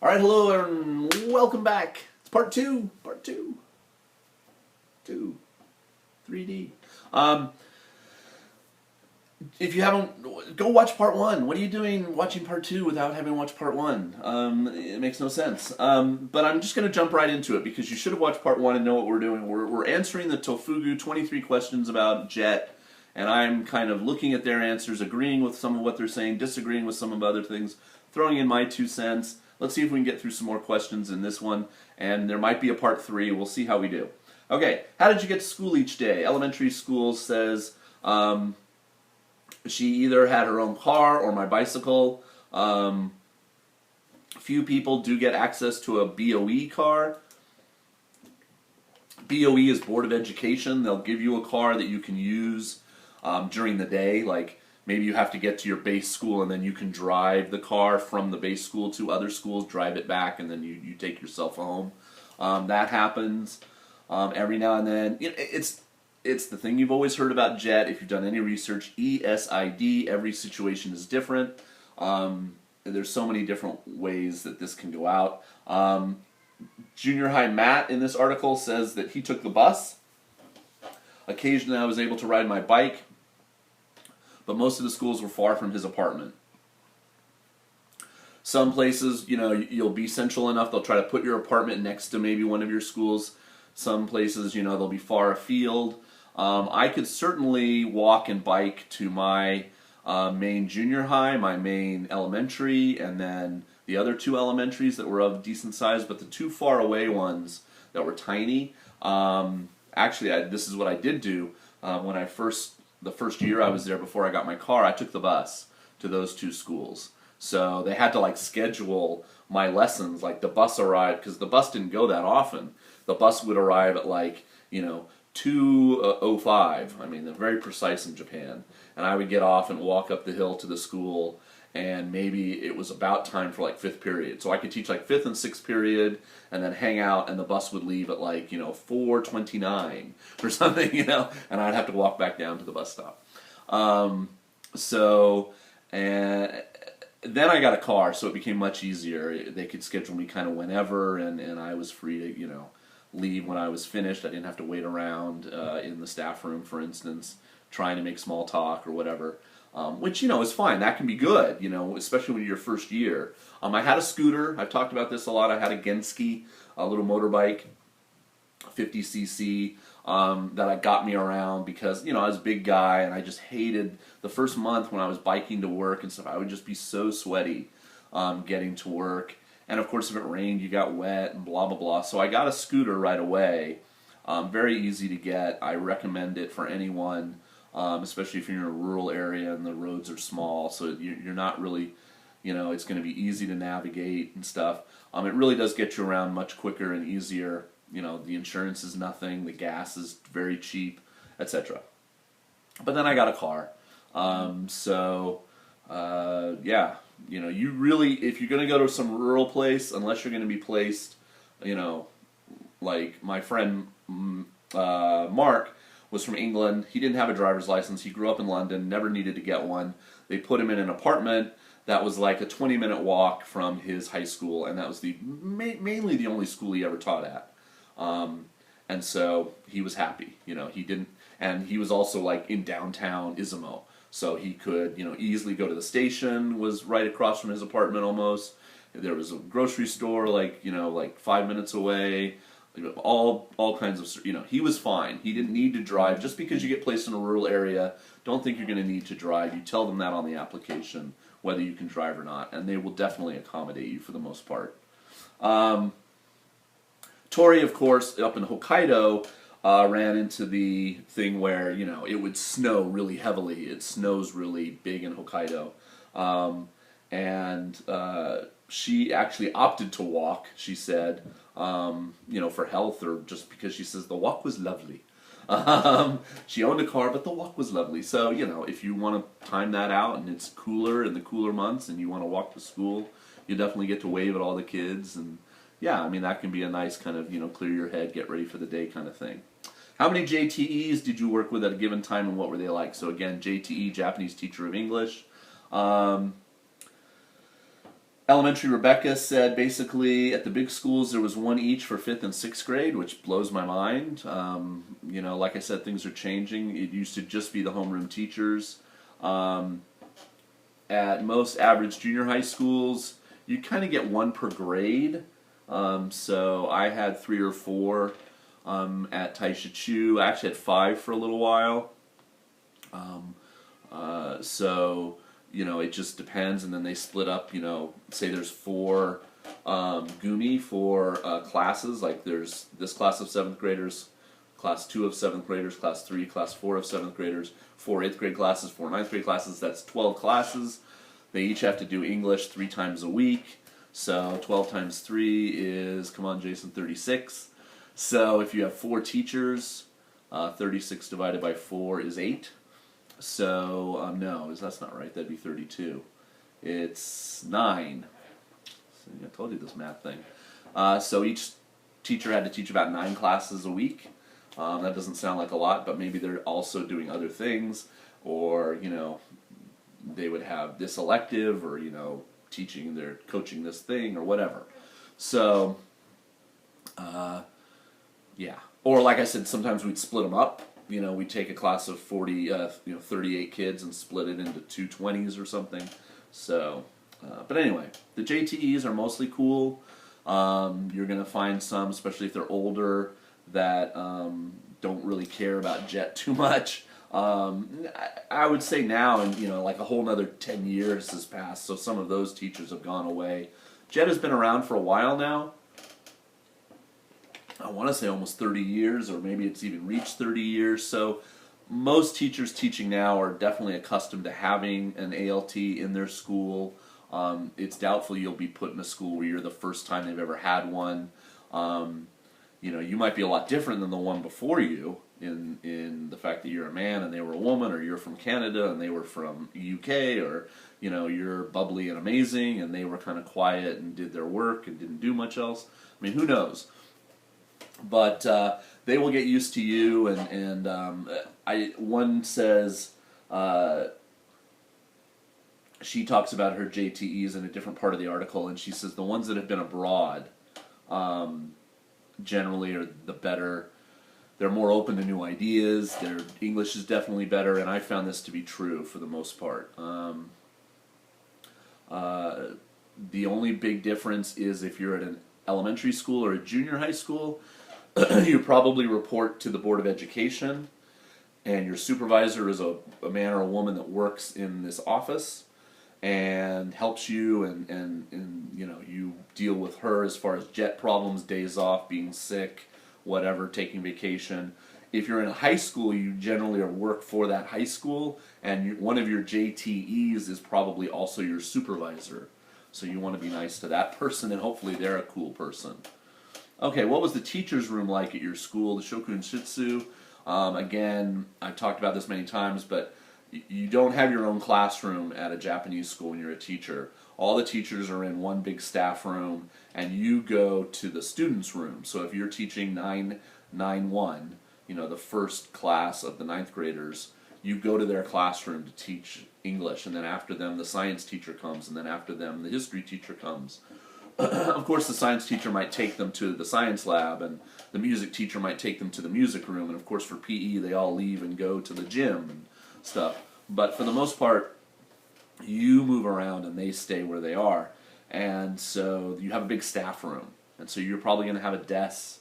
All right, hello and welcome back. It's part two, 3D. Um, if you haven't, go watch part one. What are you doing watching part two without having watched part one? It makes no sense. But I'm just going to jump right into it because you should have watched part one and know what we're doing. We're answering the Tofugu 23 questions about Jet, and I'm kind of looking at their answers, agreeing with some of what they're saying, disagreeing with some of other things, throwing in my 2 cents. Let's see if we can get through some more questions in this one, and there might be a part three. We'll see how we do. Okay, how did you get to school each day? Elementary school says she either had her own car or my bicycle. Few people do get access to a BOE car. BOE is Board of Education. They'll give you a car that you can use during the day. Like maybe you have to get to your base school and then you can drive the car from the base school to other schools, drive it back, and then you take yourself home. That happens every now and then. It's the thing you've always heard about Jet. If you've done any research, ESID. Every situation is different. There's so many different ways that this can go out. Junior high Matt in this article says that he took the bus. Occasionally I was able to ride my bike, but most of the schools were far from his apartment. Some places, you'll be central enough, they'll try to put your apartment next to maybe one of your schools. Some places, they'll be far afield. I could certainly walk and bike to my main junior high, my main elementary, and then the other two elementaries that were of decent size, but the two far away ones that were tiny, this is what I did do when the first year I was there before I got my car, I took the bus to those two schools. So they had to schedule my lessons, the bus arrived, because the bus didn't go that often. The bus would arrive at 2:05. I mean, they're very precise in Japan. And I would get off and walk up the hill to the school, and maybe it was about time for fifth period. So I could teach fifth and sixth period, and then hang out, and the bus would leave at 4:29 or something, and I'd have to walk back down to the bus stop. And then I got a car, so it became much easier. They could schedule me kind of whenever, and I was free to, leave when I was finished. I didn't have to wait around in the staff room, for instance, trying to make small talk or whatever, which, is fine. That can be good, especially when you're your first year. I had a scooter. I've talked about this a lot. I had a Genski, a little motorbike, 50cc, that got me around because, I was a big guy and I just hated the first month when I was biking to work and stuff. I would just be so sweaty getting to work. And of course, if it rained, you got wet and blah, blah, blah. So I got a scooter right away. Very easy to get. I recommend it for anyone, especially if you're in a rural area and the roads are small. So you're not really, it's going to be easy to navigate and stuff. It really does get you around much quicker and easier. The insurance is nothing. The gas is very cheap, etc. But then I got a car. Yeah. You really, if you're going to go to some rural place, unless you're going to be placed, like my friend Mark was from England. He didn't have a driver's license. He grew up in London, never needed to get one. They put him in an apartment that was a 20-minute walk from his high school, and that was mainly the only school he ever taught at. And so he was happy. He didn't, and he was also in downtown Izumo. So he could, easily go to the station, was right across from his apartment almost. There was a grocery store 5 minutes away. All kinds of, he was fine. He didn't need to drive. Just because you get placed in a rural area, don't think you're going to need to drive. You tell them that on the application, whether you can drive or not, and they will definitely accommodate you for the most part. Tori, of course, up in Hokkaido, ran into the thing where, it would snow really heavily. It snows really big in Hokkaido. She actually opted to walk, she said, for health or just because she says the walk was lovely. She owned a car, but the walk was lovely. So, if you want to time that out and it's cooler in the cooler months and you want to walk to school, you definitely get to wave at all the kids. And yeah, that can be a nice kind of, clear your head, get ready for the day kind of thing. How many JTEs did you work with at a given time and what were they like? So again, JTE, Japanese Teacher of English. Elementary Rebecca said basically at the big schools there was one each for 5th and 6th grade, which blows my mind. Like I said, things are changing. It used to just be the homeroom teachers. At most average junior high schools, you kind of get one per grade. So I had 3 or 4 at Taisha Chu. I actually had 5 for a little while. So it just depends, and then they split up. Say there's 4 gumi for classes. Like there's this class of 7th graders, class 2 of 7th graders, class 3, class 4 of 7th graders, 4 8th grade classes, 4 9th grade classes. That's 12 classes. They each have to do English 3 times a week. So 12 times 3 is, come on Jason, 36. So if you have 4 teachers, 36 divided by 4 is 8. So, no, that's not right. That'd be 32. It's 9. So, I told you this math thing. So each teacher had to teach about 9 classes a week. That doesn't sound like a lot, but maybe they're also doing other things, or, they would have this elective, or, they're coaching this thing, or whatever. So, yeah. Or like I said, sometimes we'd split them up. We'd take a class of 38 kids and split it into 2 20s or something. So, but anyway, the JTEs are mostly cool. You're going to find some, especially if they're older, that don't really care about JET too much. I would say now, and like a whole nother 10 years has passed, so some of those teachers have gone away. JET has been around for a while now. I want to say almost 30 years, or maybe it's even reached 30 years. So most teachers teaching now are definitely accustomed to having an ALT in their school. It's doubtful you'll be put in a school where you're the first time they've ever had one. You might be a lot different than the one before you in the fact that you're a man and they were a woman, or you're from Canada and they were from UK, or you're bubbly and amazing and they were kind of quiet and did their work and didn't do much else. I mean, who knows? But they will get used to you, and one says she talks about her JTEs in a different part of the article, and she says the ones that have been abroad generally are the better. They're more open to new ideas. Their English is definitely better, and I found this to be true for the most part. The only big difference is if you're at an elementary school or a junior high school, you probably report to the Board of Education, and your supervisor is a man or a woman that works in this office and helps you, and you deal with her as far as JET problems, days off, being sick, whatever, taking vacation. If you're in a high school, you generally work for that high school, and one of your JTEs is probably also your supervisor. So you want to be nice to that person, and hopefully they're a cool person. Okay, what was the teacher's room like at your school? The Shokun Shitsu. Again, I've talked about this many times, but you don't have your own classroom at a Japanese school when you're a teacher. All the teachers are in one big staff room, and you go to the students' room. So if you're teaching 991, the first class of the 9th graders, you go to their classroom to teach English, and then after them the science teacher comes, and then after them the history teacher comes. Of course, the science teacher might take them to the science lab, and the music teacher might take them to the music room, and of course for PE they all leave and go to the gym and stuff. But for the most part, you move around and they stay where they are. And so you have a big staff room, and so you're probably going to have a desk.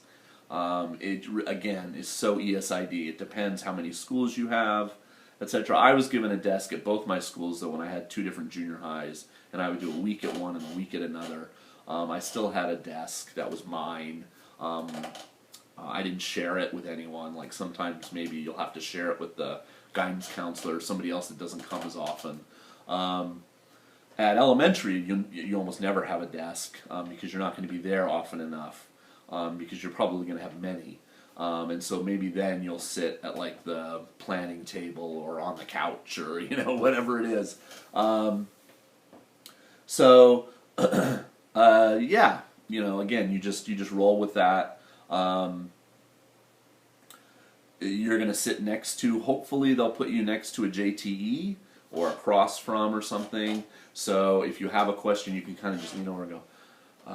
It, again, is so ESID. It depends how many schools you have, etc. I was given a desk at both my schools, though, when I had 2 different junior highs, and I would do a week at one and a week at another. I still had a desk that was mine. I didn't share it with anyone. Like sometimes maybe you'll have to share it with the guidance counselor or somebody else that doesn't come as often. At elementary, you almost never have a desk because you're not going to be there often enough because you're probably going to have many. And so maybe then you'll sit at like the planning table or on the couch or whatever it is. Yeah, again, you just roll with that. You're going to sit next to, hopefully they'll put you next to a JTE, or across from or something. So if you have a question, you can kind of just lean over and go,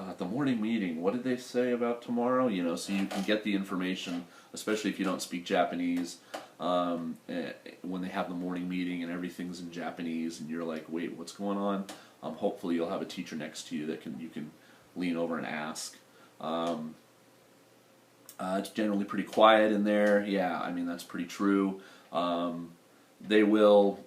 at the morning meeting, what did they say about tomorrow? You know, so you can get the information, especially if you don't speak Japanese, when they have the morning meeting and everything's in Japanese, and you're like, wait, what's going on? Hopefully you'll have a teacher next to you that you can lean over and ask. It's generally pretty quiet in there. Yeah, I mean, that's pretty true. They will,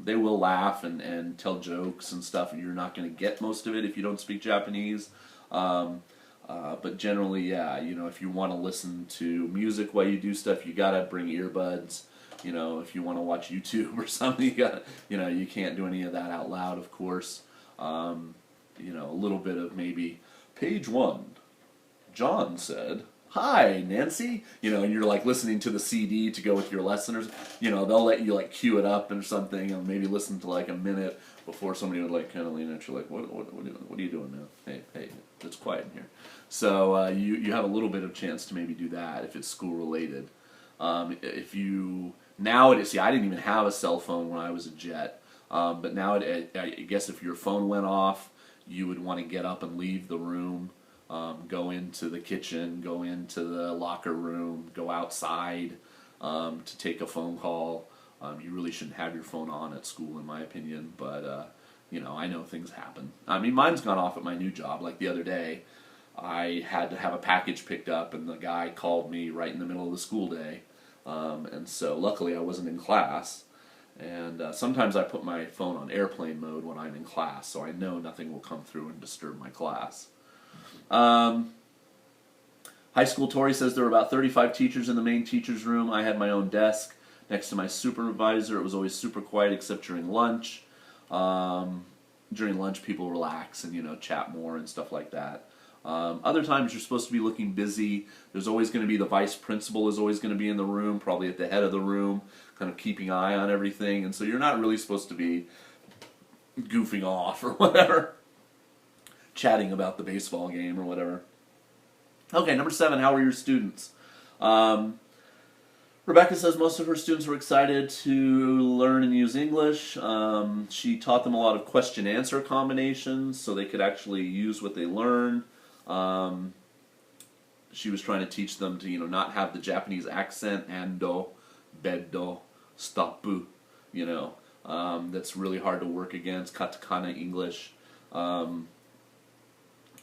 they will laugh and tell jokes and stuff, and you're not going to get most of it if you don't speak Japanese. But generally, yeah, if you want to listen to music while you do stuff, you got to bring earbuds. If you want to watch YouTube or something, you can't do any of that out loud, of course. A little bit of maybe, page 1, John said, "Hi, Nancy," and you're like listening to the CD to go with your lesson, or they'll let you like cue it up or something, and maybe listen to like a minute before somebody would like kind of lean at you like, what are you doing now? Hey, it's quiet in here. So you have a little bit of chance to maybe do that if it's school related. If you nowadays, see, I didn't even have a cell phone when I was a jet, but now I guess if your phone went off, you would want to get up and leave the room. Go into the kitchen, go into the locker room, go outside to take a phone call. You really shouldn't have your phone on at school, in my opinion, but I know things happen. I mean, mine's gone off at my new job. Like the other day, I had to have a package picked up, and the guy called me right in the middle of the school day, and so luckily I wasn't in class. And sometimes I put my phone on airplane mode when I'm in class, so I know nothing will come through and disturb my class. High school Tori says there were about 35 teachers in the main teacher's room. I had my own desk next to my supervisor. It was always super quiet except during lunch. During lunch people relax and chat more and stuff like that. Other times you're supposed to be looking busy. There's always going to be the vice principal is always going to be in the room, probably at the head of the room, kind of keeping an eye on everything. And so you're not really supposed to be goofing off or whatever. Chatting about the baseball game or whatever. Okay, number 7, how are your students? Rebecca says most of her students were excited to learn and use English. She taught them a lot of question-answer combinations so they could actually use what they learned. She was trying to teach them to, not have the Japanese accent, ando, beddo, stoppu, that's really hard to work against, katakana English.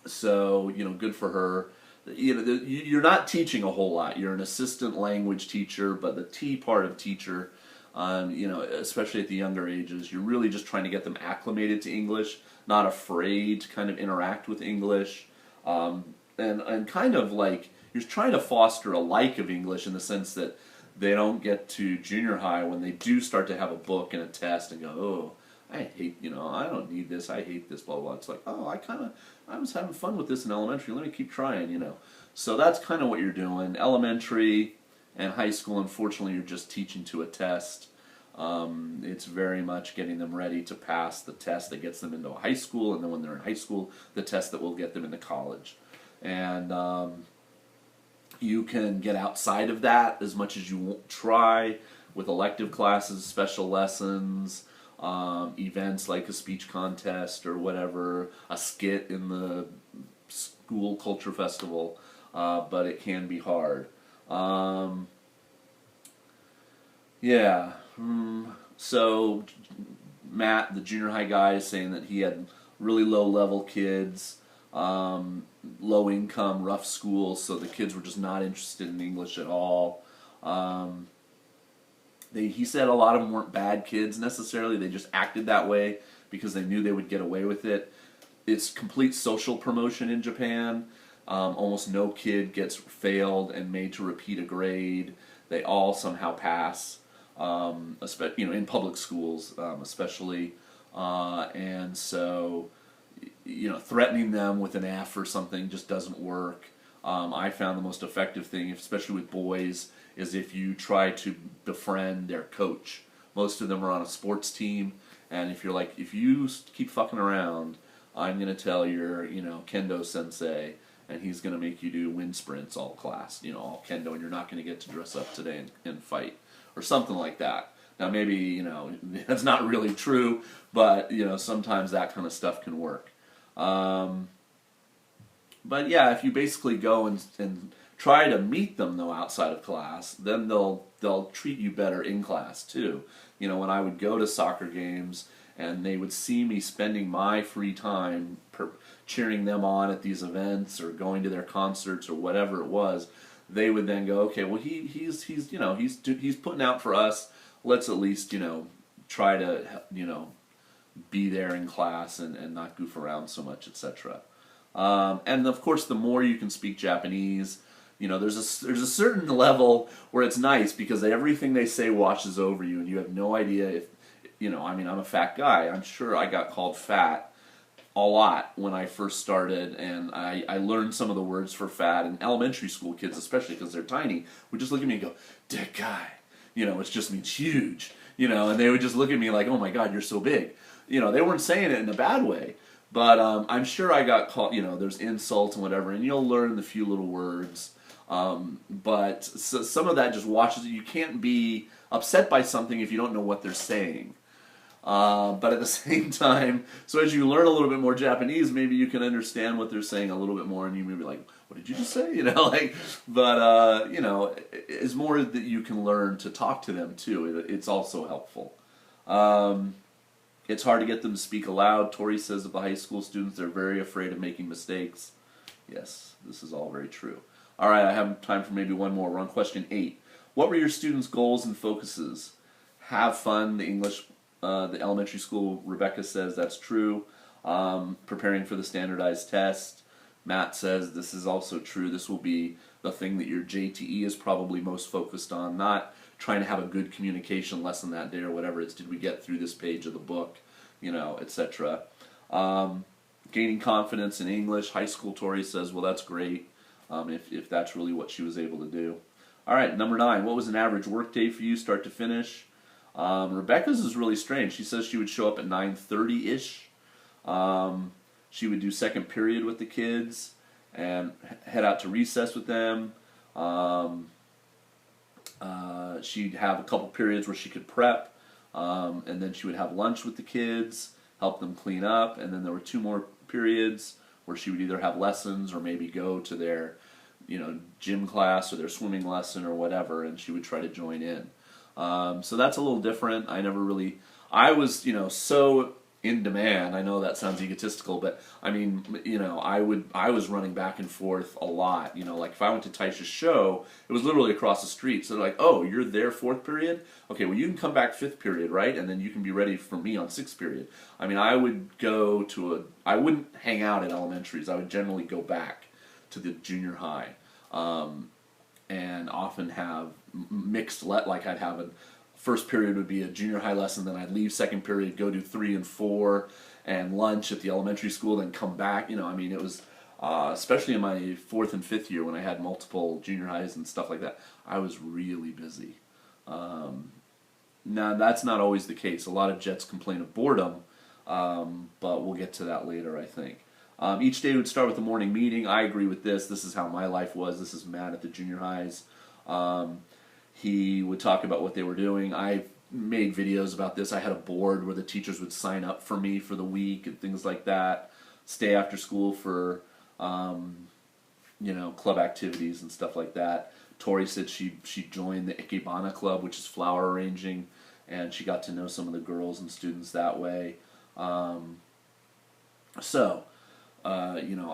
So, good for her. You're not teaching a whole lot. You're an assistant language teacher, but the T part of teacher, especially at the younger ages, you're really just trying to get them acclimated to English, not afraid to kind of interact with English, and kind of like you're trying to foster a like of English in the sense that they don't get to junior high when they do start to have a book and a test and go, oh, I hate, I don't need this, I hate this, blah, blah, blah. It's like, oh, I was having fun with this in elementary, let me keep trying, So that's kind of what you're doing. Elementary and high school, unfortunately, you're just teaching to a test. It's very much getting them ready to pass the test that gets them into high school, and then when they're in high school, the test that will get them into college. And you can get outside of that as much as you try with elective classes, special lessons, events like a speech contest or whatever, a skit in the school culture festival, but it can be hard. So Matt, the junior high guy, is saying that he had really low-level kids, low income, rough schools, so the kids were just not interested in English at all. He said a lot of them weren't bad kids necessarily, they just acted that way because they knew they would get away with it. It's complete social promotion in Japan. Almost no kid gets failed and made to repeat a grade. They all somehow pass, in public schools especially. And so, threatening them with an F or something just doesn't work. I found the most effective thing, especially with boys, is if you try to befriend their coach. Most of them are on a sports team, and if you keep fucking around, I'm going to tell your, kendo sensei, and he's going to make you do wind sprints all class, all kendo, and you're not going to get to dress up today and fight, or something like that. Now maybe, that's not really true, but, sometimes that kind of stuff can work. But yeah, if you basically go and try to meet them though outside of class, then they'll treat you better in class too. When I would go to soccer games and they would see me spending my free time cheering them on at these events or going to their concerts or whatever it was, they would then go, okay, well he's putting out for us. Let's at least try to be there in class and not goof around so much, etc. And of course, the more you can speak Japanese, there's a certain level where it's nice because everything they say washes over you, and you have no idea if I'm a fat guy. I'm sure I got called fat a lot when I first started, and I learned some of the words for fat. And elementary school kids, especially because they're tiny, would just look at me and go, "Dick guy," which just means huge, and they would just look at me like, "Oh my God, you're so big." They weren't saying it in a bad way. But I'm sure I got called, there's insults and whatever, and you'll learn the few little words. But some of that just washes you. You can't be upset by something if you don't know what they're saying. But at the same time, so as you learn a little bit more Japanese, maybe you can understand what they're saying a little bit more, and you may be like, "What did you just say?" But it's more that you can learn to talk to them too. It's also helpful. It's hard to get them to speak aloud. Tori says of the high school students, they're very afraid of making mistakes. Yes, this is all very true. All right, I have time for maybe one more. We're on question 8. What were your students' goals and focuses? Have fun, the English, the elementary school, Rebecca says that's true. Preparing for the standardized test. Matt says this is also true. This will be the thing that your JTE is probably most focused on, not trying to have a good communication lesson that day or whatever. It's did we get through this page of the book, etc. Gaining confidence in English. High school Tori says, well, that's great if that's really what she was able to do. All right, number 9. What was an average work day for you, start to finish? Rebecca's is really strange. She says she would show up at 9:30-ish. She would do second period with the kids and head out to recess with them. She'd have a couple periods where she could prep, and then she would have lunch with the kids, help them clean up, and then there were 2 more periods where she would either have lessons or maybe go to their, gym class or their swimming lesson or whatever, and she would try to join in. So that's a little different. I was, so in demand. I know that sounds egotistical, but I mean, I was running back and forth a lot. Like if I went to Taisha's show, it was literally across the street. So they're like, "Oh, you're there 4th period? Okay, well you can come back 5th period, right? And then you can be ready for me on 6th period." I mean, I would go to I wouldn't hang out at elementaries. I would generally go back to the junior high, and often have mixed like I'd have a first period would be a junior high lesson, then I'd leave second period, go do 3 and 4, and lunch at the elementary school, then come back. It was, especially in my 4th and 5th year when I had multiple junior highs and stuff like that, I was really busy. Now, that's not always the case. A lot of Jets complain of boredom, but we'll get to that later, I think. Each day would start with a morning meeting. I agree with this. This is how my life was. This is Matt at the junior highs. He would talk about what they were doing. I made videos about this. I had a board where the teachers would sign up for me for the week and things like that. Stay after school for, club activities and stuff like that. Tori said she joined the Ikebana Club, which is flower arranging, and she got to know some of the girls and students that way.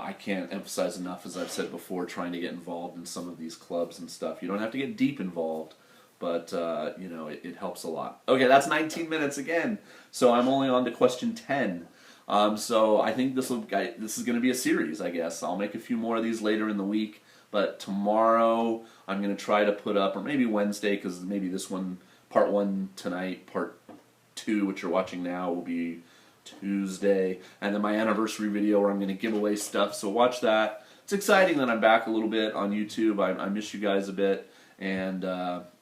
I can't emphasize enough, as I've said before, trying to get involved in some of these clubs and stuff. You don't have to get deep involved, but, it helps a lot. Okay, that's 19 minutes again, so I'm only on to question 10. So I think this is going to be a series, I guess. I'll make a few more of these later in the week, but tomorrow I'm going to try to put up, or maybe Wednesday, because maybe this one, part 1 tonight, part 2, which you're watching now, will be Tuesday, and then my anniversary video where I'm going to give away stuff, so watch that. It's exciting that I'm back a little bit on YouTube. I miss you guys a bit, and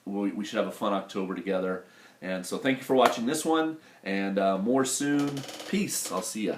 we should have a fun October together. And so thank you for watching this one, and more soon. Peace. I'll see ya.